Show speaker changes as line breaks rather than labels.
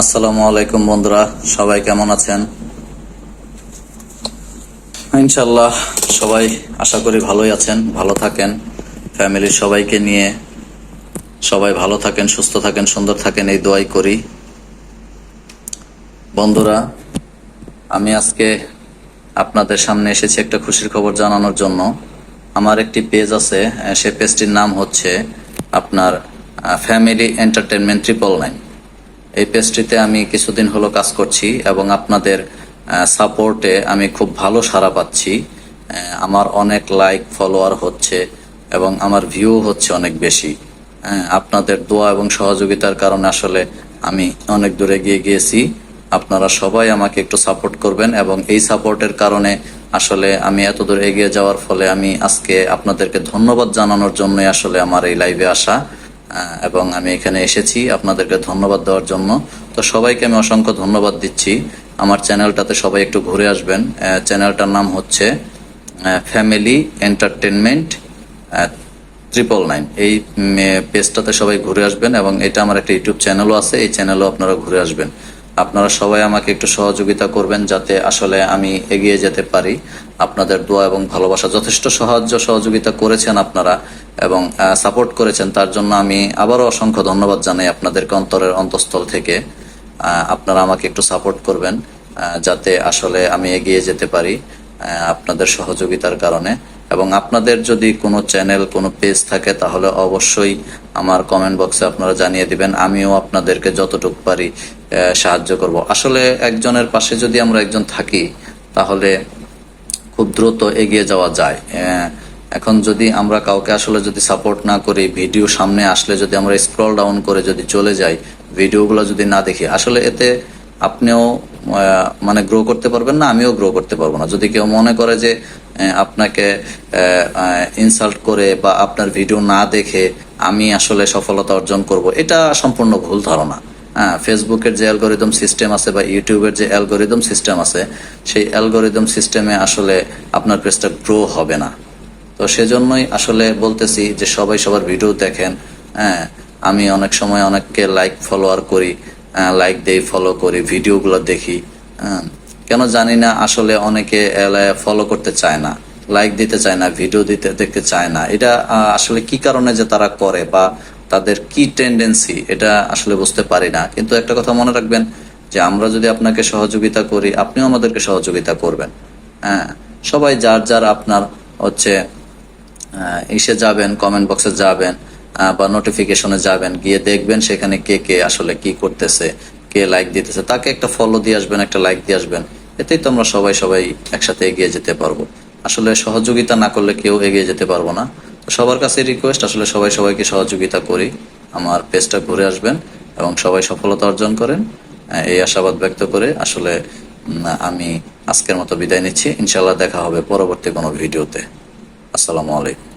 আসসালামু আলাইকুম বন্ধুরা, সবাই কেমন আছেন? ইনশাল্লাহ সবাই আশা করি ভালোই আছেন, ভালো থাকেন। ফ্যামিলির সবাইকে নিয়ে সবাই ভালো থাকেন, সুস্থ থাকেন, সুন্দর থাকেন, এই দোয়াই করি। বন্ধুরা, আমি আজকে আপনাদের সামনে এসেছি একটা খুশির খবর জানানোর জন্য। আমার একটি পেজ আছে, সে পেজটির নাম হচ্ছে আপনার ফ্যামিলি এন্টারটেনমেন্ট 999। এই পেজটিতে আমি কিছুদিন হলো কাজ করছি এবং আপনাদের সাপোর্টে আমি খুব ভালো সাড়া পাচ্ছি। আমার অনেক লাইক ফলোয়ার হচ্ছে এবং আমার ভিউ হচ্ছে অনেক বেশি। আপনাদের দোয়া এবং সহযোগিতার কারণে আসলে আমি অনেক দূরে এগিয়ে গিয়েছি। আপনারা সবাই আমাকে একটু সাপোর্ট করবেন এবং এই সাপোর্টের কারণে আসলে আমি এত দূর এগিয়ে যাওয়ার ফলে আমি আজকে আপনাদেরকে ধন্যবাদ জানানোর জন্যই আসলে আমার এই লাইভে আসা এবং আমি এখানে এসেছি আপনাদেরকে ধন্যবাদ দেওয়ার জন্য। তো সবাইকে আমি অসংখ্য ধন্যবাদ দিচ্ছি। আমার চ্যানেলটাতে সবাই একটু ঘুরে আসবেন। চ্যানেলটার নাম হচ্ছে ফ্যামিলি এন্টারটেনমেন্ট 999। এই পেজটাতে সবাই ঘুরে আসবেন এবং এটা আমার একটা ইউটিউব চ্যানেলও আছে, এই চ্যানেলও আপনারা ঘুরে আসবেন। আপনারা সবাই আমাকে একটু সহযোগিতা করবেন যাতে আসলে আমি এগিয়ে যেতে পারি। আপনাদের দোয়া এবং ভালোবাসা, যথেষ্ট সাহায্য সহযোগিতা করেছেন আপনারা এবং সাপোর্ট করেছেন, তার জন্য আমি আবারও অসংখ্য ধন্যবাদ জানাই আপনাদেরকে অন্তরের অন্তঃস্থল থেকে। আপনারা আমাকে একটু সাপোর্ট করবেন যাতে আসলে আমি এগিয়ে যেতে পারি আপনাদের সহযোগিতার কারণে। এবং আপনাদের যদি কোনো চ্যানেল, কোনো পেজ থাকে তাহলে অবশ্যই আমার কমেন্ট বক্সে আপনারা জানিয়ে দিবেন। আমিও আপনাদেরকে যতটুকু পারি সাহায্য করব। আসলে একজনের পাশে যদি আমরা একজন থাকি তাহলে খুব দ্রুত এগিয়ে যাওয়া যায়। এখন যদি আমরা কাউকে আসলে যদি সাপোর্ট না করি, ভিডিও সামনে আসলে যদি আমরা স্ক্রল ডাউন করে যদি চলে যাই, ভিডিওগুলো যদি না দেখি, আসলে এতে আপনিও মানে গ্রো করতে পারবেন না, আমিও গ্রো করতে পারবো না। যদি কেউ মনে করে যে আপনাকে ইনসাল্ট করে বা আপনার ভিডিও না দেখে আমি আসলে সফলতা অর্জন করব, এটা সম্পূর্ণ ভুল ধারণা। ফেসবুকের যে অ্যালগোরিদম সিস্টেম আছে বা ইউটিউবের যে অ্যালগোরিদম সিস্টেম আছে, সেই অ্যালগোরিদম সিস্টেমে আসলে আপনার পেজটা গ্রো হবে না। তো সেজন্যই আসলে বলতেছি যে সবাই সবার ভিডিও দেখেন। আমি অনেক সময় অনেককে লাইক ফলোয়ার করি, লাইক দেই, ফলো করি, ভিডিওগুলো দেখি। কেন জানি না, আসলে অনেকে ফলো করতে চায় না, লাইক দিতে চায় না, ভিডিও দেখতে চায় না। এটা আসলে কি কারণে যে তারা করে বা তাদের কি টেন্ডেন্সি, এটা আসলে বুঝতে পারি না। কিন্তু একটা কথা মনে রাখবেন যে আমরা যদি আপনাকে সহযোগিতা করি, আপনিও আমাদেরকে সহযোগিতা করবেন। সবাই যার যার আপনার হচ্ছে ইসে যাবেন, কমেন্ট বক্সে যাবেন বা নোটিফিকেশনে যাবেন, গিয়ে দেখবেন সেখানে কে কে আসলে কি করতেছে, কে লাইক দিতেছে, তাকে একটা ফলো দিয়ে আসবেন, একটা লাইক দিয়ে আসবেন। এতেই তো আমরা সবাই সবাই একসাথে এগিয়ে যেতে পারবো। আসলে সহযোগিতা না করলে কেউ এগিয়ে যেতে পারবো না। তো সবার কাছে রিকোয়েস্ট, আসলে সবাই সবাইকে সহযোগিতা করি। আমার পেজটা ঘুরে আসবেন এবং সবাই সফলতা অর্জন করেন, এই আশাবাদ ব্যক্ত করে আসলে আমি আজকের মতো বিদায় নিচ্ছি। ইনশাল্লাহ দেখা হবে পরবর্তী কোনো ভিডিওতে। আসসালামু আলাইকুম।